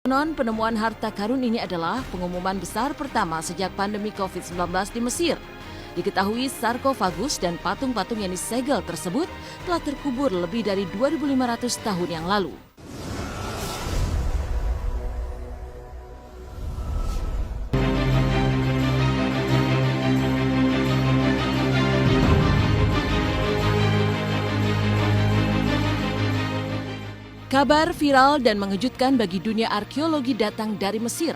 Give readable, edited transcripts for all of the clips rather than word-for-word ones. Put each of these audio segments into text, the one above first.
Konon penemuan harta karun ini adalah pengumuman besar pertama sejak pandemi COVID-19 di Mesir. Diketahui sarkofagus dan patung-patung yang disegel tersebut telah terkubur lebih dari 2.500 tahun yang lalu. Kabar viral dan mengejutkan bagi dunia arkeologi datang dari Mesir.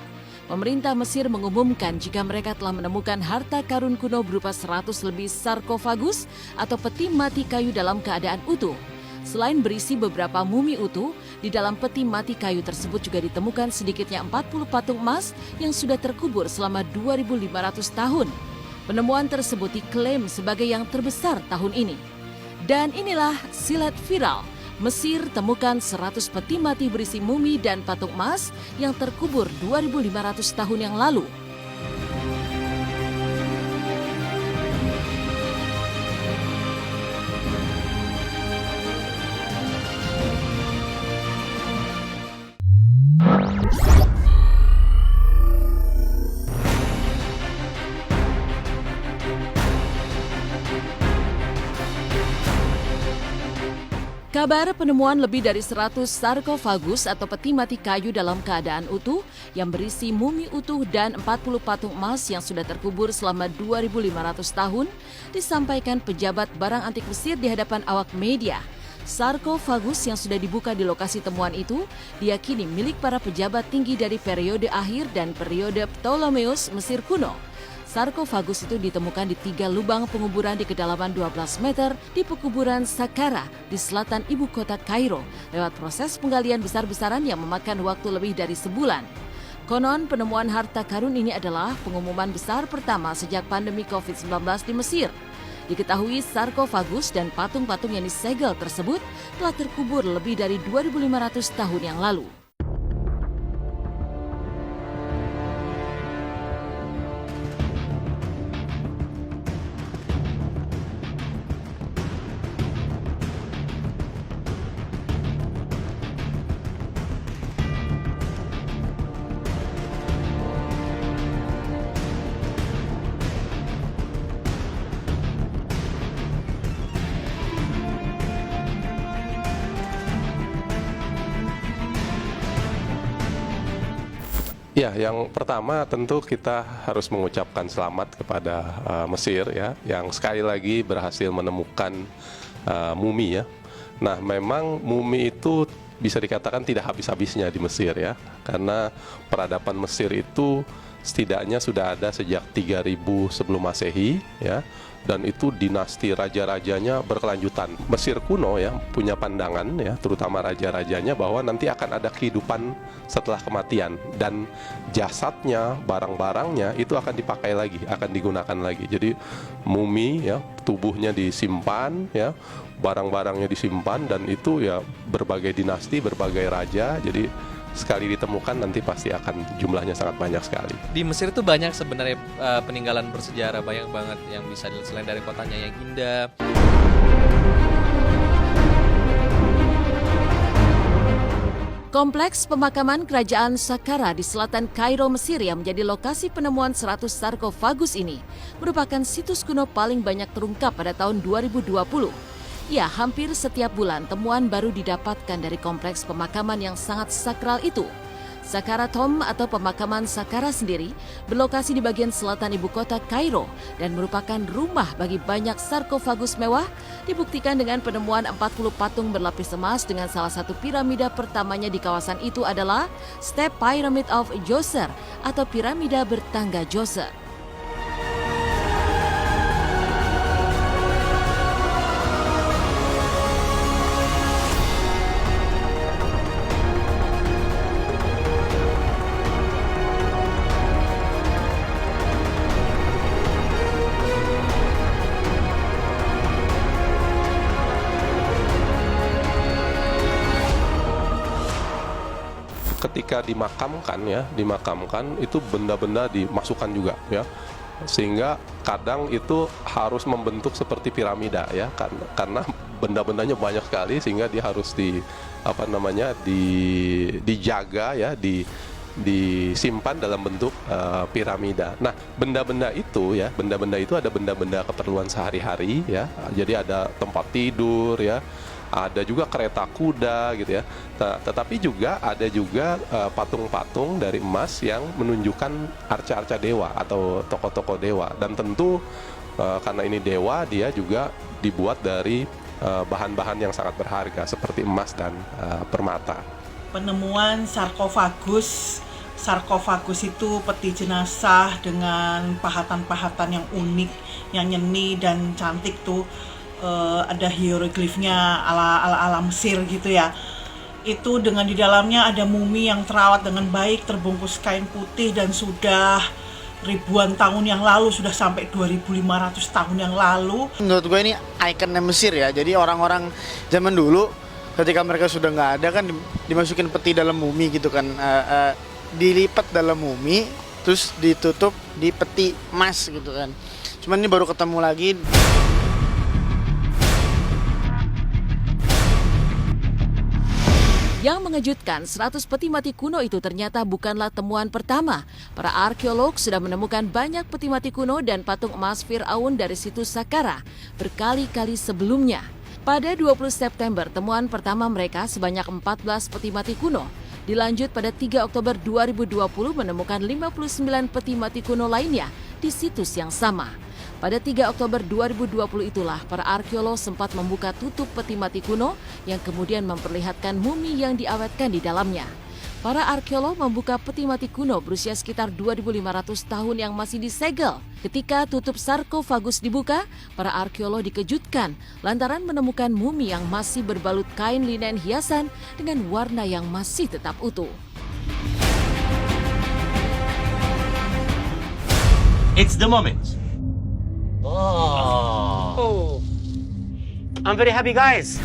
Pemerintah Mesir mengumumkan jika mereka telah menemukan harta karun kuno berupa 100 lebih sarkofagus atau peti mati kayu dalam keadaan utuh. Selain berisi beberapa mumi utuh, di dalam peti mati kayu tersebut juga ditemukan sedikitnya 40 patung emas yang sudah terkubur selama 2.500 tahun. Penemuan tersebut diklaim sebagai yang terbesar tahun ini. Dan inilah silat viral. Mesir temukan 100 peti mati berisi mumi dan patung emas yang terkubur 2.500 tahun yang lalu. Kabar penemuan lebih dari 100 sarkofagus atau peti mati kayu dalam keadaan utuh yang berisi mumi utuh dan 40 patung emas yang sudah terkubur selama 2.500 tahun disampaikan pejabat barang antik Mesir di hadapan awak media. Sarkofagus yang sudah dibuka di lokasi temuan itu diyakini milik para pejabat tinggi dari periode akhir dan periode Ptolemeus Mesir kuno. Sarkofagus itu ditemukan di 3 lubang penguburan di kedalaman 12 meter di pekuburan Saqqara di selatan ibu kota Kairo lewat proses penggalian besar-besaran yang memakan waktu lebih dari sebulan. Konon penemuan harta karun ini adalah pengumuman besar pertama sejak pandemi COVID-19 di Mesir. Diketahui sarkofagus dan patung-patung yang disegel tersebut telah terkubur lebih dari 2.500 tahun yang lalu. Ya, yang pertama tentu kita harus mengucapkan selamat kepada Mesir ya, yang sekali lagi berhasil menemukan mumi ya. Nah, memang mumi itu bisa dikatakan tidak habis-habisnya di Mesir ya, karena peradaban Mesir itu setidaknya sudah ada sejak 3000 sebelum Masehi ya. Dan itu dinasti raja-rajanya berkelanjutan. Mesir kuno ya punya pandangan ya, terutama raja-rajanya, bahwa nanti akan ada kehidupan setelah kematian dan jasadnya, barang-barangnya itu akan dipakai lagi, akan digunakan lagi. Jadi mumi ya, tubuhnya disimpan ya, barang-barangnya disimpan, dan itu ya berbagai dinasti, berbagai raja. Jadi sekali ditemukan nanti pasti akan jumlahnya sangat banyak sekali. Di Mesir itu banyak sebenarnya peninggalan bersejarah, banyak banget yang bisa dilihat selain dari kotanya yang indah. Kompleks pemakaman kerajaan Saqqara di selatan Kairo, Mesir yang menjadi lokasi penemuan 100 sarkofagus ini merupakan situs kuno paling banyak terungkap pada tahun 2020. Ya, hampir setiap bulan temuan baru didapatkan dari kompleks pemakaman yang sangat sakral itu. Saqqara Tomb atau pemakaman Saqqara sendiri berlokasi di bagian selatan ibu kota Kairo dan merupakan rumah bagi banyak sarkofagus mewah, dibuktikan dengan penemuan 40 patung berlapis emas dengan salah satu piramida pertamanya di kawasan itu adalah Step Pyramid of Djoser atau piramida bertangga Djoser. Ketika dimakamkan itu benda-benda dimasukkan juga ya, sehingga kadang itu harus membentuk seperti piramida ya, karena benda-bendanya banyak sekali sehingga dia harus apa namanya dijaga ya, disimpan dalam bentuk piramida. Nah, benda-benda itu ada benda-benda keperluan sehari-hari ya. Jadi ada tempat tidur ya, ada juga kereta kuda gitu ya. Tetapi juga ada patung-patung dari emas yang menunjukkan arca-arca dewa atau tokoh-tokoh dewa. Dan tentu karena ini dewa, dia juga dibuat dari bahan-bahan yang sangat berharga seperti emas dan permata. Penemuan sarkofagus itu peti jenazah dengan pahatan-pahatan yang unik, yang nyeni dan cantik tuh. Ada hieroglifnya ala Mesir gitu ya. Itu dengan di dalamnya ada mumi yang terawat dengan baik, terbungkus kain putih dan sudah ribuan tahun yang lalu, sudah sampai 2500 tahun yang lalu. Menurut gue ini ikonnya Mesir ya. Jadi orang-orang zaman dulu ketika mereka sudah nggak ada kan dimasukin peti dalam mumi gitu kan, dilipat dalam mumi terus ditutup di peti emas gitu kan. Cuman ini baru ketemu lagi. Yang mengejutkan, 100 peti mati kuno itu ternyata bukanlah temuan pertama. Para arkeolog sudah menemukan banyak peti mati kuno dan patung emas Firaun dari situs Saqqara berkali-kali sebelumnya. Pada 20 September, temuan pertama mereka sebanyak 14 peti mati kuno. Dilanjut pada 3 Oktober 2020 menemukan 59 peti mati kuno lainnya di situs yang sama. Pada 3 Oktober 2020 itulah para arkeolog sempat membuka tutup peti mati kuno yang kemudian memperlihatkan mumi yang diawetkan di dalamnya. Para arkeolog membuka peti mati kuno berusia sekitar 2.500 tahun yang masih disegel. Ketika tutup sarkofagus dibuka, para arkeolog dikejutkan lantaran menemukan mumi yang masih berbalut kain linen hiasan dengan warna yang masih tetap utuh. It's the moment. Oh. I'm very happy, guys.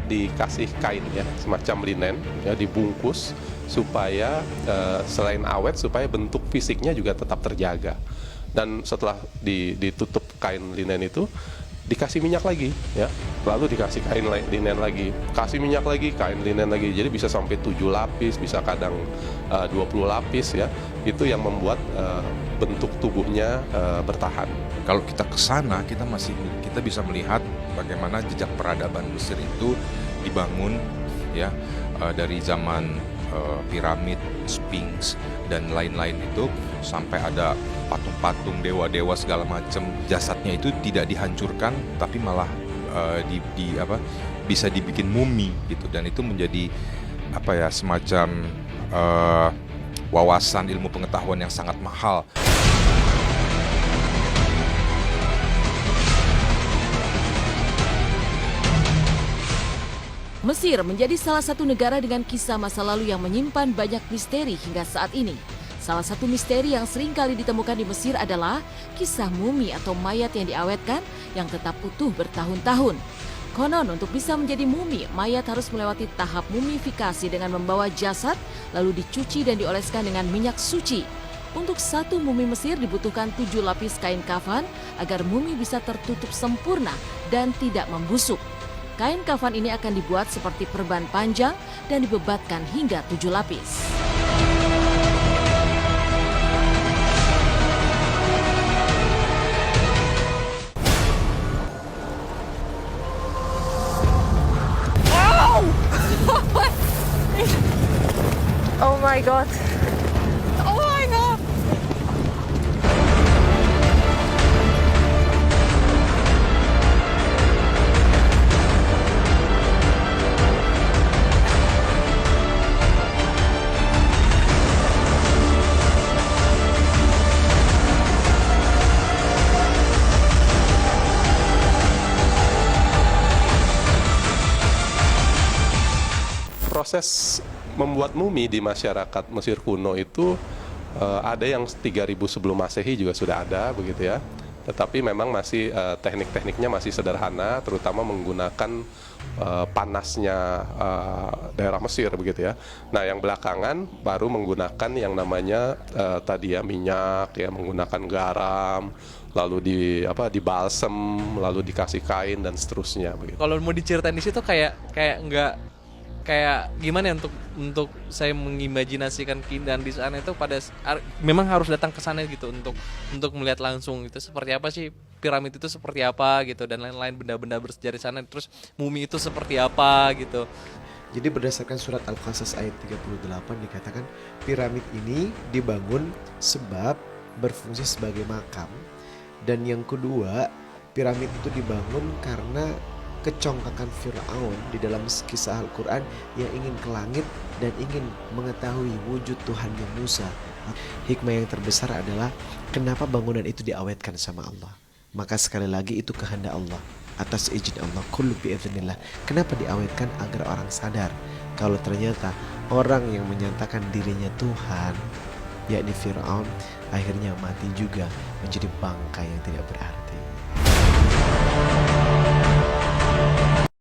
Dikasih kain ya, semacam linen ya, dibungkus supaya selain awet, supaya bentuk fisiknya juga tetap terjaga. Dan setelah ditutup kain linen itu, dikasih minyak lagi ya, lalu dikasih kain linen lagi, kasih minyak lagi, kain linen lagi. Jadi bisa sampai 7 lapis, bisa kadang 20 lapis ya. Itu yang membuat bentuk tubuhnya bertahan. Kalau kita ke sana, kita bisa melihat bagaimana jejak peradaban Mesir itu dibangun ya, dari zaman piramid, Sphinx dan lain-lain itu, sampai ada patung-patung dewa-dewa segala macam. Jasadnya itu tidak dihancurkan, tapi malah bisa dibikin mumi gitu, dan itu menjadi semacam wawasan ilmu pengetahuan yang sangat mahal. Mesir menjadi salah satu negara dengan kisah masa lalu yang menyimpan banyak misteri hingga saat ini. Salah satu misteri yang sering kali ditemukan di Mesir adalah kisah mumi atau mayat yang diawetkan yang tetap utuh bertahun-tahun. Konon untuk bisa menjadi mumi, mayat harus melewati tahap mumifikasi dengan membawa jasad lalu dicuci dan dioleskan dengan minyak suci. Untuk satu mumi Mesir dibutuhkan 7 lapis kain kafan agar mumi bisa tertutup sempurna dan tidak membusuk. Kain kafan ini akan dibuat seperti perban panjang dan dibebatkan hingga 7 lapis. Oh my God. Oh my God. Proses membuat mumi di masyarakat Mesir kuno itu ada yang 3000 sebelum Masehi juga sudah ada begitu ya. Tetapi memang masih teknik-tekniknya masih sederhana, terutama menggunakan panasnya daerah Mesir begitu ya. Nah, yang belakangan baru menggunakan yang namanya tadi ya minyak ya, menggunakan garam, lalu dibalsem, lalu dikasih kain dan seterusnya begitu. Kalau mau diceritain di situ kayak gimana ya untuk saya mengimajinasikan keindahan di sana itu memang harus datang ke sana gitu untuk melihat langsung itu seperti apa sih piramid itu seperti apa gitu dan lain-lain benda-benda bersejarah di sana, terus mumi itu seperti apa gitu. Jadi berdasarkan surat Al-Qasas ayat 38 dikatakan piramid ini dibangun sebab berfungsi sebagai makam. Dan yang kedua, piramid itu dibangun karena kecongkakan Fir'aun di dalam kisah Al-Quran yang ingin ke langit dan ingin mengetahui wujud Tuhannya Musa. Hikmah yang terbesar adalah kenapa bangunan itu diawetkan sama Allah. Maka sekali lagi itu kehendak Allah, atas izin Allah, kullu bi'idznillah. Kenapa diawetkan? Agar orang sadar kalau ternyata orang yang menyatakan dirinya Tuhan, yakni Fir'aun, akhirnya mati juga menjadi bangkai yang tidak berarti.